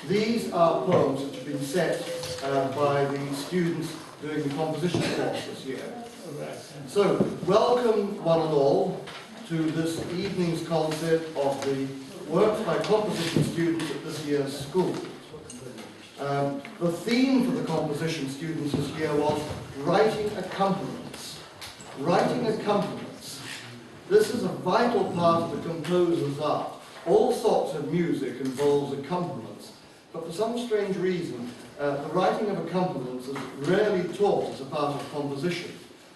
These are poems which have been set by the students doing the composition course this year. So, welcome one and all to this evening's concert of the works by composition students at this year's school. The theme for the composition students this year was writing accompaniments. Writing accompaniments. This is a vital part of the composer's art. All sorts of music involves accompaniments, but for some strange reason, the writing of accompaniments is rarely taught as a part of composition.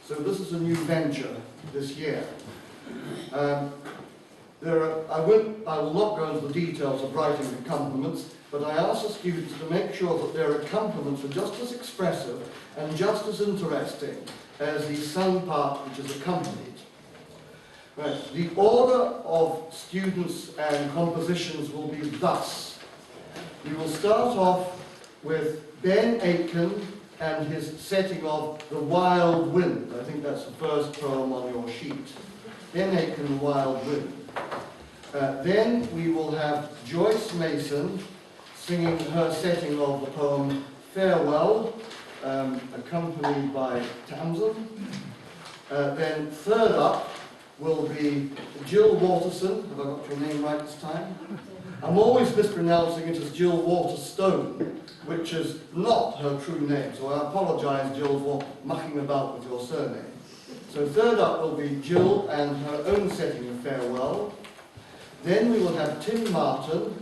So this is a new venture this year. I will not go into the details of writing accompaniments, but I ask the students to make sure that their accompaniments are just as expressive and just as interesting as the sung part which is accompanied. Right. The order of students and compositions will be thus. We will start off with Ben Aitken and his setting of The Wild Wind. I think that's the first poem on your sheet. Ben Aitken, The Wild Wind. Then we will have Joyce Mason singing her setting of the poem Farewell, accompanied by Tamsin. Then third up will be Jill Waterson. Have I got your name right this time? I'm always mispronouncing it as Jill Waterstone, which is not her true name, so I apologise, Jill, for mucking about with your surname. So third up will be Jill and her own setting of Farewell. Then we will have Tim Martin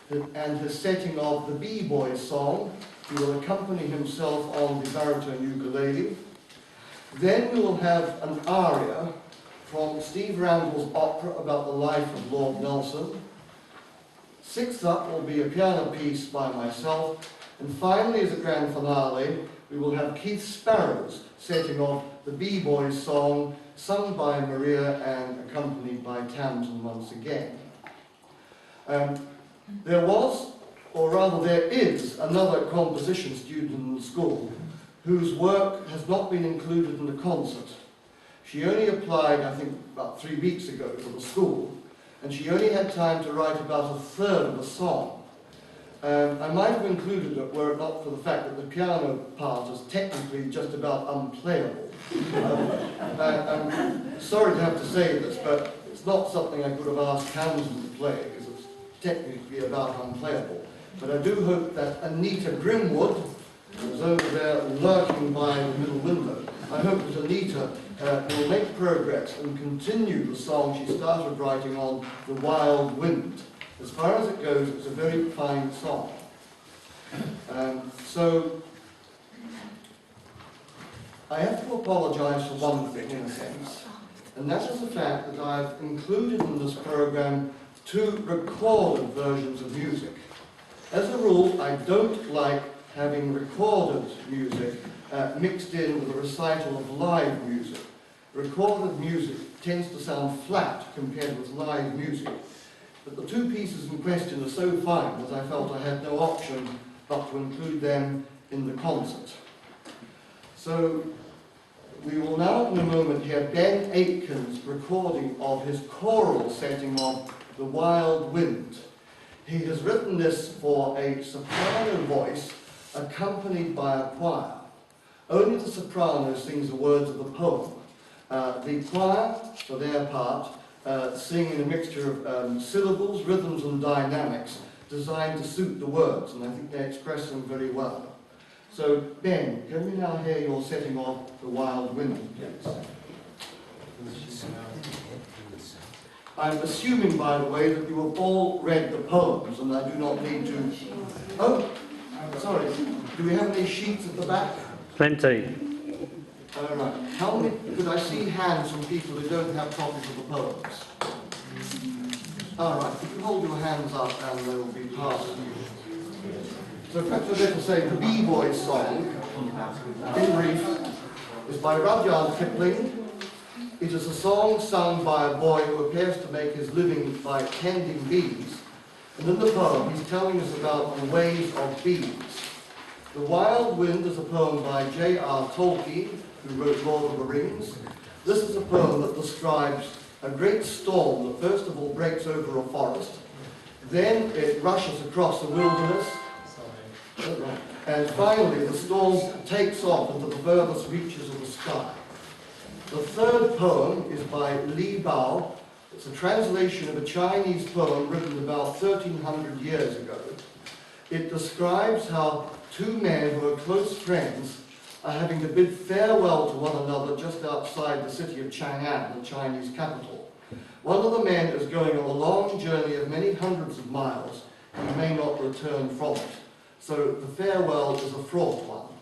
and his setting of the B-Boy song. He will accompany himself on the baritone ukulele. Then we will have an aria from Steve Randall's opera about the life of Lord Nelson. Sixth up will be a piano piece by myself. And finally, as a grand finale, we will have Keith Sparrow's setting of the B-Boys song, sung by Maria and accompanied by Tamsin once again. There was, or rather there is, another composition student in the school whose work has not been included in the concert. She only applied, I think, about 3 weeks ago to the school, and she only had time to write about a third of the song. I might have included it were it not for the fact that the piano part is technically just about unplayable. I'm sorry to have to say this, but it's not something I could have asked Tamsin to play, because it's technically about unplayable. But I do hope that Anita Grimwood, who's over there lurking by the middle window, I hope that Anita will make progress and continue the song she started writing on The Wild Wind. As far as it goes, it's a very fine song. So, I have to apologise for one thing, in a sense, and that is the fact that I've included in this program 2 recorded versions of music. As a rule, I don't like having recorded music mixed in with a recital of live music. Recorded music tends to sound flat compared with live music. But the 2 pieces in question are so fine that I felt I had no option but to include them in the concert. So we will now in a moment hear Ben Aitken's recording of his choral setting of The Wild Wind. He has written this for a soprano voice accompanied by a choir. Only the soprano sings the words of the poem. The choir, for their part, sing in a mixture of syllables, rhythms and dynamics designed to suit the words, and I think they express them very well. So, Ben, can we now hear your setting of The Wild Wind, please? I'm assuming, by the way, that you have all read the poems, and I do not need to... Oh, sorry. Do we have any sheets at the back? Plenty. All right. How many, could I see hands from people who don't have copies of the poems? All right. If you hold your hands up and they will be passed to you. So perhaps I'd better say the B-Boy song, in brief, is by Rudyard Kipling. It is a song sung by a boy who appears to make his living by tending bees. And in the poem, he's telling us about the ways of bees. The Wild Wind is a poem by J.R. Tolkien, who wrote Lord of the Rings. This is a poem that describes a great storm that first of all breaks over a forest, then it rushes across the wilderness, And finally, the storm takes off into the furthest reaches of the sky. The third poem is by Li Bao. It's a translation of a Chinese poem written about 1300 years ago. It describes how two men who are close friends are having to bid farewell to one another just outside the city of Chang'an, the Chinese capital. One of the men is going on a long journey of many hundreds of miles. He may not return from it. So the farewell is a fraught one.